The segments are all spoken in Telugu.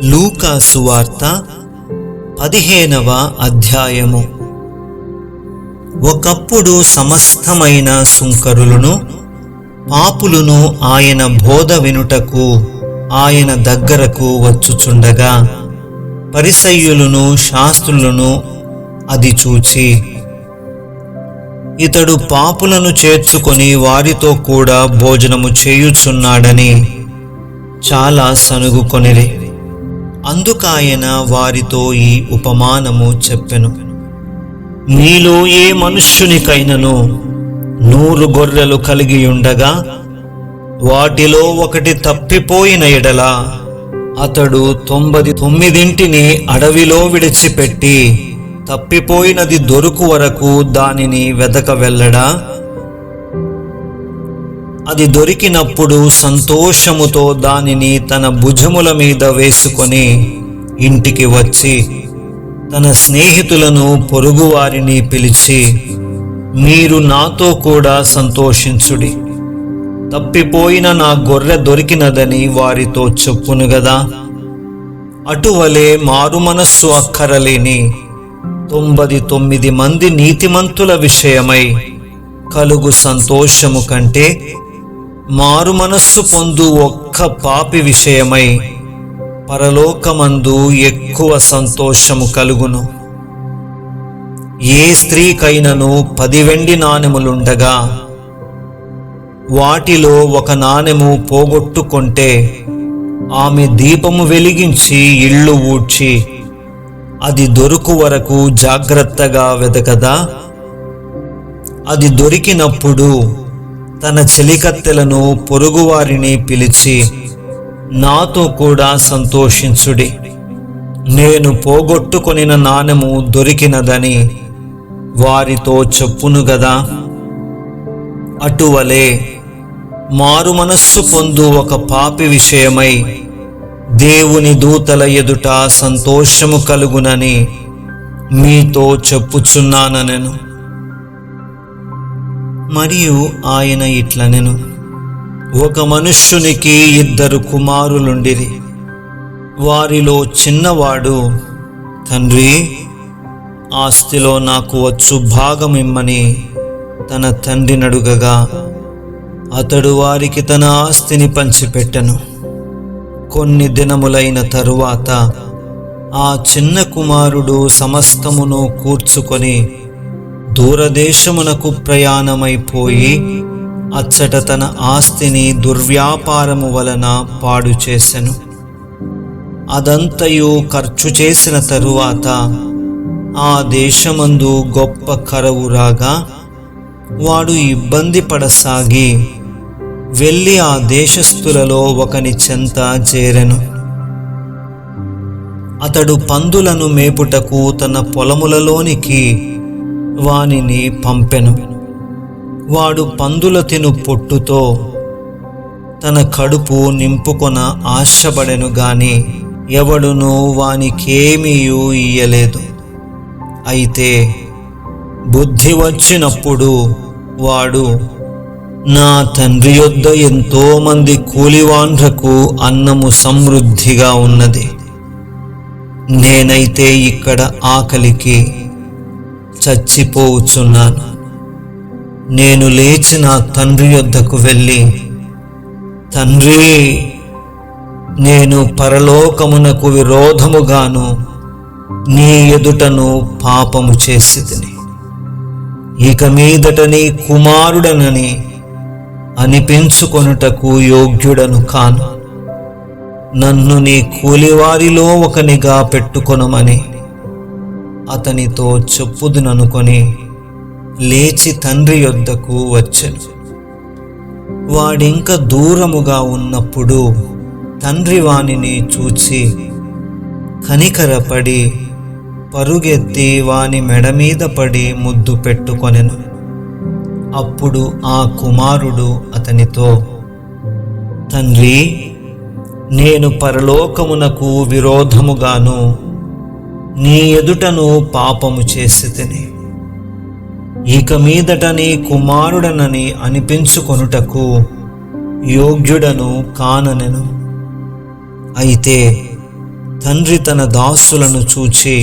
లూకా సువార్త 15వ అధ్యాయము. ఒకప్పుడు సమస్తమైన సుంకరులను పాపులను ఆయన బోధ వినుటకు ఆయన దగ్గరకు వచ్చుచుండగా పరిసయ్యులను శాస్త్రులను అది చూచి, ఇతడు పాపులను చేర్చుకొని వారితో కూడా భోజనము చేయుచున్నాడని చాలా సనుగుకొనిరి. అందుకాయన వారితో ఈ ఉపమానము చెప్పెను. మీలో ఏ మనుష్యునికైనను 100 గొర్రెలు కలిగి ఉండగా వాటిలో ఒకటి తప్పిపోయిన ఎడల అతడు 99 అడవిలో విడిచిపెట్టి తప్పిపోయినది దొరుకు వరకు దానిని వెదక వెళ్ళడా? అది దొరికినప్పుడు సంతోషముతో దానిని తన భుజముల మీద వేసుకొని ఇంటికి వచ్చి తన స్నేహితులను పొరుగువారిని పిలిచి, మీరు నాతో కూడా సంతోషించుడి, తప్పిపోయిన నా గొర్రె దొరికినదని వారితో చెప్పును గదా. అటువలే మారుమనస్సు అక్కరలేని 99 మంది నీతిమంతుల విషయమై కలుగు సంతోషము కంటే మారుమనస్సు పొందు ఒక్క పాపి విషయమై పరలోకమందు ఎక్కువ సంతోషము కలుగును. ఏ స్త్రీకైనను 10 వెండి నాణెములుండగా వాటిలో ఒక నాణెము పోగొట్టుకొంటే ఆమె దీపము వెలిగించి ఇళ్ళు ఊడ్చి అది దొరుకు వరకు జాగ్రత్తగా వెదకదా? అది దొరికినప్పుడు తన చెలికత్తెలను పొరుగువారిని పిలిచి, నాతో కూడా సంతోషించుడి, నేను పోగొట్టుకొనిన నాణెము దొరికినదని వారితో చెప్పును గదా. అటువలే మారు మనస్సు పొందు ఒక పాపి విషయమై దేవుని దూతల ఎదుట సంతోషము కలుగునని మీతో చెప్పుచున్నానెను. మరియు ఆయన ఇట్లనెను, ఒక మనుష్యునికి 2 కుమారులుండిరి. వారిలో చిన్నవాడు, తండ్రి, ఆస్తిలో నాకు వచ్చు భాగమిమ్మని తన తండ్రినడుగగా అతడు వారికి తన ఆస్తిని పంచిపెట్టెను. కొన్ని దినములైన తరువాత ఆ చిన్న కుమారుడు సమస్తమును కూర్చుకొని దూరదేశమునకు ప్రయాణమైపోయి అచ్చట తన ఆస్తిని దుర్వ్యాపారము వలన పాడు చేసెను. అదంతయు ఖర్చు చేసిన తరువాత ఆ దేశమందు గొప్ప కరువు రాగా వాడు ఇబ్బంది పడసాగి వెళ్ళి ఆ దేశస్థులలో ఒకని చెంత చేరెను. అతడు పందులను మేపుటకు తన పొలములలోనికి వానిని పంపెను. వాడు పందుల తిను పొట్టుతో తన కడుపు నింపుకొన ఆశపడెను గాని ఎవడునూ వానికేమీయూ ఇయ్యలేదు. అయితే బుద్ధి వచ్చినప్పుడు వాడు, నా తండ్రి యొద్ద ఎంతోమంది కూలివాండ్రకు అన్నము సమృద్ధిగా ఉన్నది, నేనైతే ఇక్కడ ఆకలికి చచ్చిపోవచ్చున్నాను. నేను లేచి నా తండ్రి యొద్దకు వెళ్ళి, తండ్రి, నేను పరలోకమునకు విరోధముగాను నీ ఎదుటను పాపము చేసితిని. ఇక మీదట నీ కుమారుడనని అనిపించుకొనుటకు యోగ్యుడను కాను. నన్ను నీ కూలివారిలో ఒకనిగా పెట్టుకొనమని అతనితో చెప్పుదుననుకొని లేచి తండ్రి యొద్దకు వచ్చెను. వాడింక దూరముగా ఉన్నప్పుడు తండ్రి వానిని చూచి కనికరపడి పరుగెత్తి వాని మెడ మీద పడి ముద్దు పెట్టుకొనెను. అప్పుడు ఆ కుమారుడు అతనితో, తండ్రి, నేను పరలోకమునకు విరోధముగాను నీ ఎదుటను పాపము చేసితిని. ఇక మీదట నీ కుమారుడనని అనిపించుకొనుటకు యోగ్యుడను కాననెను. అయితే తండ్రి తన దాసులను చూచి,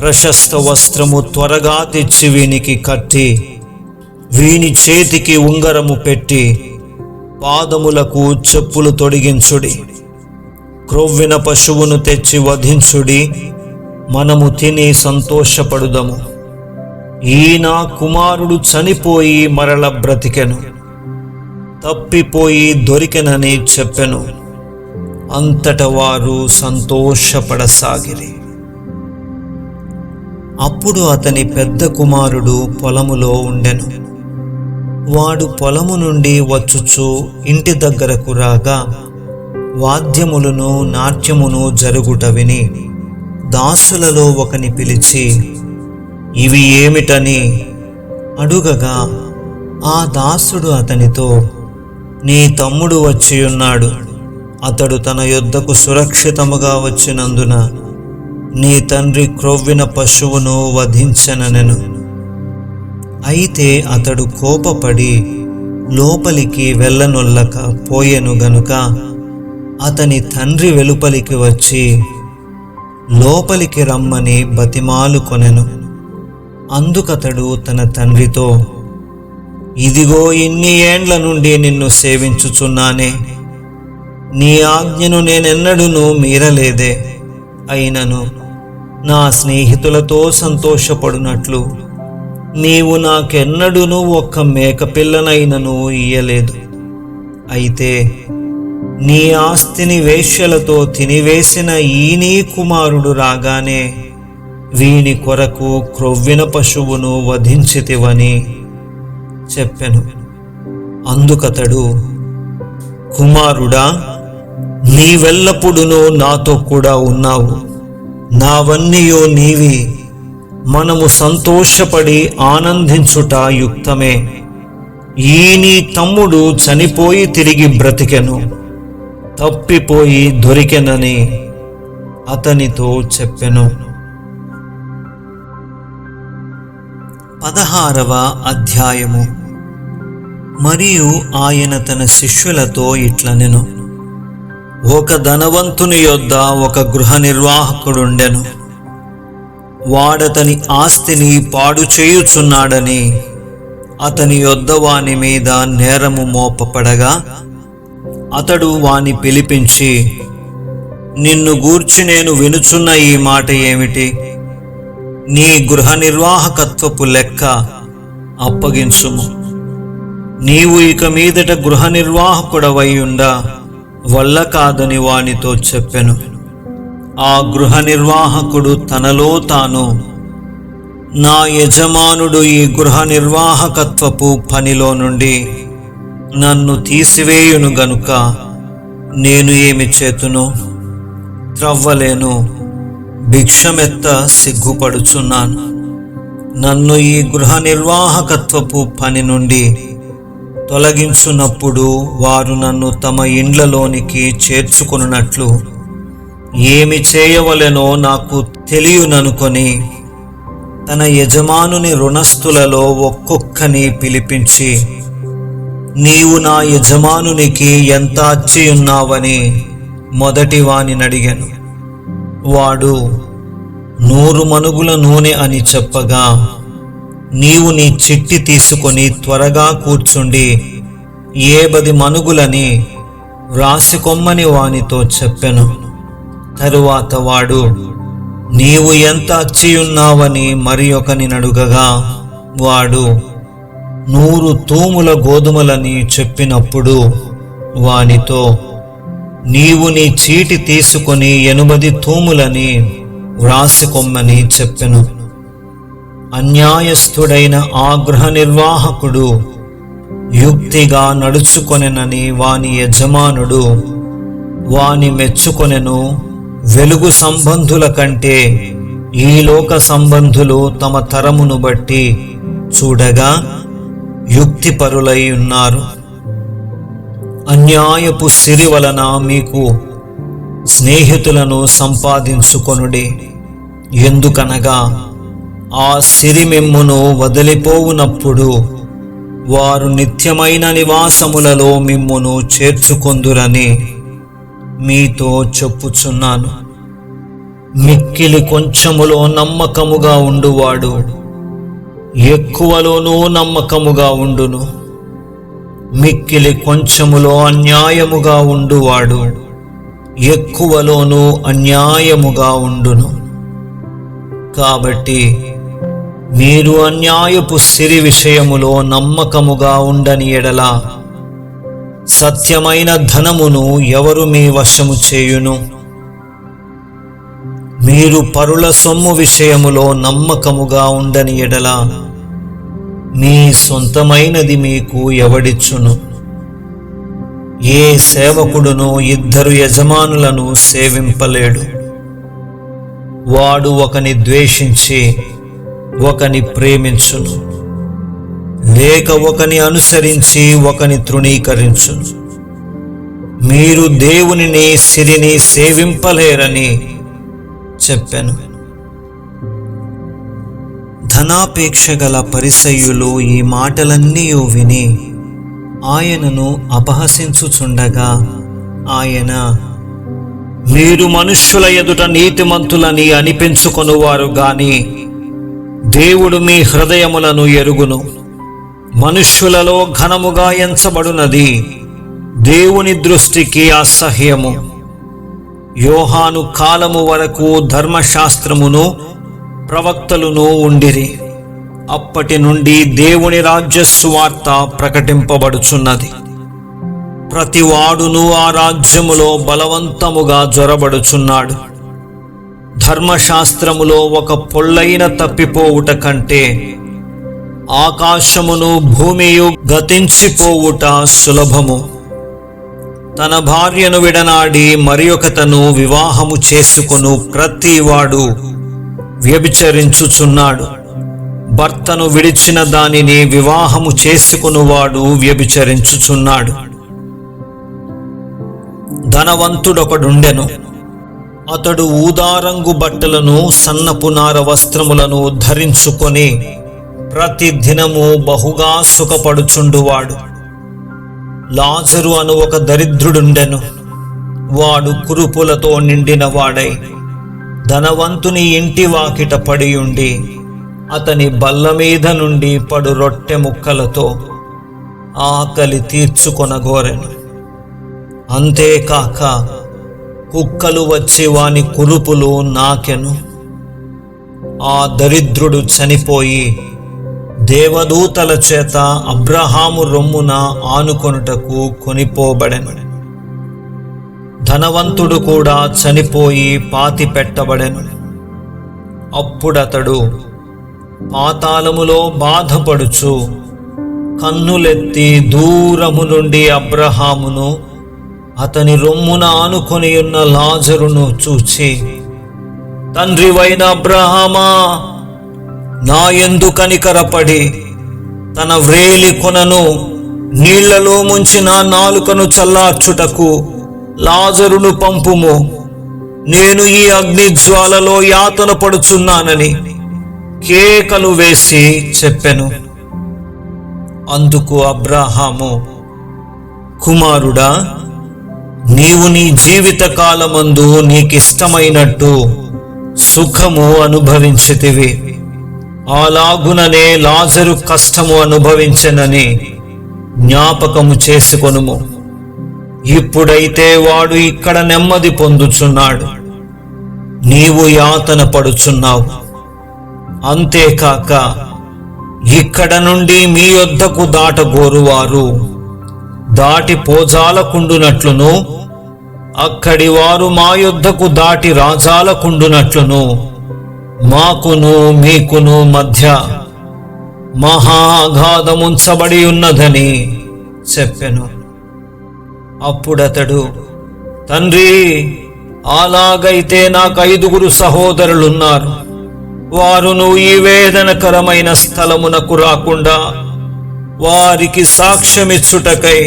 ప్రశస్త వస్త్రము త్వరగా తెచ్చి వీనికి కట్టి, వీని చేతికి ఉంగరము పెట్టి, పాదములకు చెప్పులు తొడిగించుడి. క్రొవ్విన పశువును తెచ్చి వధించుడి, మనము తిని సంతోషపడుదము. ఈయన కుమారుడు చనిపోయి మరల బ్రతికెను, తప్పిపోయి దొరికెనని చెప్పెను. అంతట వారు సంతోషపడసాగిరి. అప్పుడు అతని పెద్ద కుమారుడు పొలములో ఉండెను. వాడు పొలము నుండి వచ్చుచు ఇంటి దగ్గరకు రాగా వాద్యములను నాట్యమును జరుగుట విని దాసులలో ఒకని పిలిచి, ఇవి ఏమిటని అడుగగా, ఆ దాసుడు అతనితో, నీ తమ్ముడు వచ్చియున్నాడు, అతడు తన యొద్దకు సురక్షితముగా వచ్చినందున నీ తండ్రి క్రొవ్విన పశువును వధించననెను. అయితే అతడు కోపపడి లోపలికి వెళ్ళనొల్లక పోయెను గనుక అతని తండ్రి వెలుపలికి వచ్చి లోపలికి రమ్మని బతిమాలు కొనెను. అందుకతడు తన తండ్రితో, ఇదిగో ఇన్ని ఏండ్ల నుండి నిన్ను సేవించుచున్నానే, నీ ఆజ్ఞను నేనెన్నడూనూ మీరలేదే. అయినను నా స్నేహితులతో సంతోషపడునట్లు నీవు నాకెన్నడూనూ ఒక్క మేకపిల్లనైనను ఇయ్యలేదు. అయితే నీ ఆస్తిని వేశ్యలతో తినివేసిన ఈ నీ కుమారుడు రాగానే వీని కొరకు క్రొవ్విన పశువును వధించితివని చెప్పెను. అందుకతడు, కుమారుడా, నీవెల్లప్పుడూ నాతో కూడా ఉన్నావు, నావన్నీయో నీవి, మనము సంతోషపడి ఆనందించుట యుక్తమే. ఈ నీ తమ్ముడు చనిపోయి తిరిగి బ్రతికెను, తప్పిపోయి దొరికెనని అతనితో చెప్పెను. 16వ అధ్యాయము. మరియు ఆయన తన శిష్యులతో ఇట్లనెను, ఒక ధనవంతుని యొద్ద ఒక గృహ నిర్వాహకుడుండెను. వాడతని ఆస్తిని పాడు చేయుచున్నాడని అతని యొద్ద వాని మీద నేరము మోపపడగా అతడు వాని పిలిపించి, నిన్ను గూర్చి నేను వినుచున్న ఈ మాట ఏమిటి? నీ గృహ నిర్వాహకత్వపు లెక్క అప్పగించుము. నీవు ఇక మీదట గృహ నిర్వాహకుడవైయుండ వల్ల కాదని వానితో చెప్పెను. ఆ గృహ నిర్వాహకుడు తనలో తాను, నా యజమానుడు ఈ గృహ నిర్వాహకత్వపు పనిలో నుండి నన్ను తీసివేయును గనుక నేను ఏమి చేతును? త్రవ్వలేను, భిక్షమెత్త సిగ్గుపడుచున్నాను. నన్ను ఈ గృహ నిర్వాహకత్వపు పని నుండి తొలగించున్నప్పుడు వారు నన్ను తమ ఇండ్లలోనికి చేర్చుకొనున్నట్లు ఏమి చేయవలెనో నాకు తెలియననుకొని తన యజమానుని రుణస్థులలో ఒక్కొక్కని పిలిపించి, నీవు నా యజమానునికి ఎంత అచ్చియున్నావని మొదటి వానినడిగాను. వాడు 100 మనుగుల నూనె అని చెప్పగా, నీవు నీ చిట్టి తీసుకొని త్వరగా కూర్చుండి 70 మనుగులని వ్రాసికొమ్మని వానితో చెప్పెను. తరువాత వాడు, నీవు ఎంత అచ్చియున్నావని మరి ఒకని నడుగగా వాడు 100 తూముల గోధుమలని చెప్పినప్పుడు వానితో, నీవు నీ చీటి తీసుకొని 80 తూములని వ్రాసికొమ్మని చెప్పెను. అన్యాయస్థుడైన ఆ గృహ నిర్వాహకుడు యుక్తిగా నడుచుకొనెనని వాని యజమానుడు వాని మెచ్చుకొనెను. వెలుగు సంబంధుల కంటే ఈ లోక సంబంధులు తమ తరమును బట్టి చూడగా యుక్తిపరులై ఉన్నారు. అన్యాయపు సిరి వలన మీకు స్నేహితులను సంపాదించుకొనుడి. ఎందుకనగా ఆ సిరి మిమ్మును వదిలిపోవునప్పుడు వారు నిత్యమైన నివాసములలో మిమ్మును చేర్చుకొందురని మీతో చెప్పుచున్నాను. మిక్కిలి కొంచెములో నమ్మకముగా ఉండువాడు ఎక్కువలోనూ నమ్మకముగా ఉండును. మిక్కిలి కొంచెములో అన్యాయముగా ఉండువాడు ఎక్కువలోనూ అన్యాయముగా ఉండును. కాబట్టి మీరు అన్యాయపు సిరి విషయములో నమ్మకముగా ఉండని ఎడల సత్యమైన ధనమును ఎవరు మీ వశము చేయును? మీరు పరుల సొమ్ము విషయములో నమ్మకముగా ఉండని ఎడల మీ సొంతమైనది మీకు ఎవడిచ్చును? ఏ సేవకుడును ఇద్దరు యజమానులను సేవింపలేడు. వాడు ఒకని ద్వేషించి ఒకని ప్రేమించును, లేక ఒకని అనుసరించి ఒకని తృణీకరించును. మీరు దేవునిని సిరిని సేవింపలేరని చెప్పాను. ధనాపేక్ష గల పరిసయ్యులు ఈ మాటలన్నీ విని ఆయనను అపహసించుచుండగా ఆయన, మీరు మనుష్యుల ఎదుట నీతిమంతులని అనిపించుకొనువారు గాని దేవుడు మీ హృదయములను ఎరుగును. మనుష్యులలో ఘనముగా ఎంచబడునది దేవుని దృష్టికి అసహ్యము. యోహాను కాలము వరకు ధర్మశాస్త్రమును ప్రవక్తలును ఉండిరి. అప్పటి నుండి దేవుని రాజ్య సువార్త ప్రకటింపబడుచున్నది. ప్రతివాడును ఆ రాజ్యములో బలవంతముగా జొరబడుచున్నాడు. ధర్మశాస్త్రములో ఒక పొల్లైన తప్పిపోవుట కంటే ఆకాశమును భూమియు గతించిపోవుట సులభము. తన భార్యను విడనాడి మరి ఒకతను వివాహము చేసుకొను ప్రతివాడు వ్యభిచరించుచున్నాడు. భర్తను విడిచిన దానిని వివాహము చేసుకొనువాడు వ్యభిచరించుచున్నాడు. ధనవంతుడొకడుండెను. అతడు ఊదారంగు బట్టలను సన్నపు నార వస్త్రములను ధరించుకొని ప్రతి దినము బహుగా సుఖపడుచుండువాడు. లాజరు అను ఒక దరిద్రుడుండెను. వాడు కురుపులతో నిండిన వాడై ధనవంతుని ఇంటి వాకిట పడియుండి అతని బల్ల మీద నుండి పడు రొట్టె ముక్కలతో ఆకలి తీర్చుకొనగోరెను. అంతేకాక కుక్కలు వచ్చి వాని కురుపులు నాకెను. ఆ దరిద్రుడు చనిపోయి దేవదూతల చేత అబ్రహాము రొమ్మున ఆనుకొనుటకు కొనిపోబడెను. ధనవంతుడు కూడా చనిపోయి పాతి పెట్టబడెను. అప్పుడతడు పాతాళములో బాధపడుచు కన్నులెత్తి దూరము నుండి అబ్రహామును అతని రొమ్మున ఆనుకొని ఉన్న లాజరును చూచి, తండ్రివైన అబ్రహామా, నా యందు కనికరపడి తన వ్రేలి కొనను నీళ్లలో ముంచి నా నాలుకను చల్లార్చుటకు లాజరును పంపుము. నేను ఈ అగ్ని జ్వాలలో యాతన పడుచున్నానని కేకలు వేసి చెప్పెను. అందుకు అబ్రహాము, కుమారుడా, నీవు నీ జీవిత కాలమందు నీకిష్టమైనట్టు సుఖము అనుభవించితివి. అలాగుననే లాజరు కష్టము అనుభవించెనని జ్ఞాపకము చేసుకొనుము. ఇప్పుడైతే వాడు ఇక్కడ నెమ్మది పొందుచున్నాడు, నీవు యాతన పడుచున్నావు. అంతేకాక ఇక్కడ నుండి మీ యొద్దకు దాటగోరువారు దాటి పోజాలకుండునట్లును, అక్కడి వారు మా యొద్దకు దాటి రాజాలకుండునట్లును మాకును మీకును మధ్య మహాగాధముంచబడి ఉన్నదని చెప్పెను. అప్పుడతడు, తండ్రి, అలాగైతే నాకు 5 సహోదరులున్నారు. వారును ఈ వేదనకరమైన స్థలమునకు రాకుండా వారికి సాక్ష్యమిచ్చుటకై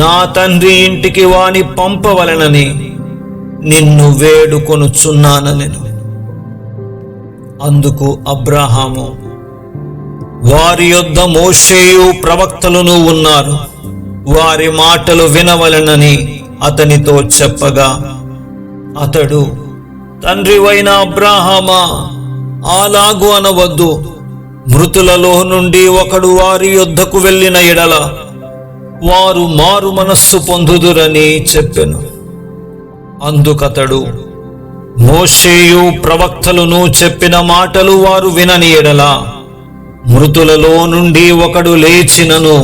నా తండ్రి ఇంటికి వాని పంపవలనని నిన్ను వేడుకొనుచున్నానెను. అందుకు అబ్రహాము, వారి యొద్ద మోషేయు ప్రవక్తలును ఉన్నారు, వారి మాటలు వినవలనని అతనితో చెప్పగా అతడు, తండ్రివైన అబ్రాహామా, అలాగు అనవద్దు. మృతులలో నుండి ఒకడు వారి యొద్దకు వెళ్ళిన ఎడల వారు మారు మనస్సు పొందుదురని చెప్పెను. అందుకతడు, మోషేయు ప్రవక్తలును చెప్పిన మాటలు వారు వినని ఎడల మృతులలో నుండి ఒకడు లేచినను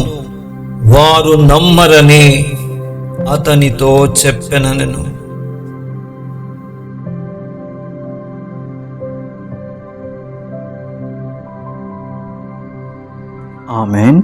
వారు నమ్మరని అతనితో చెప్పెననెను. ఆమేన్.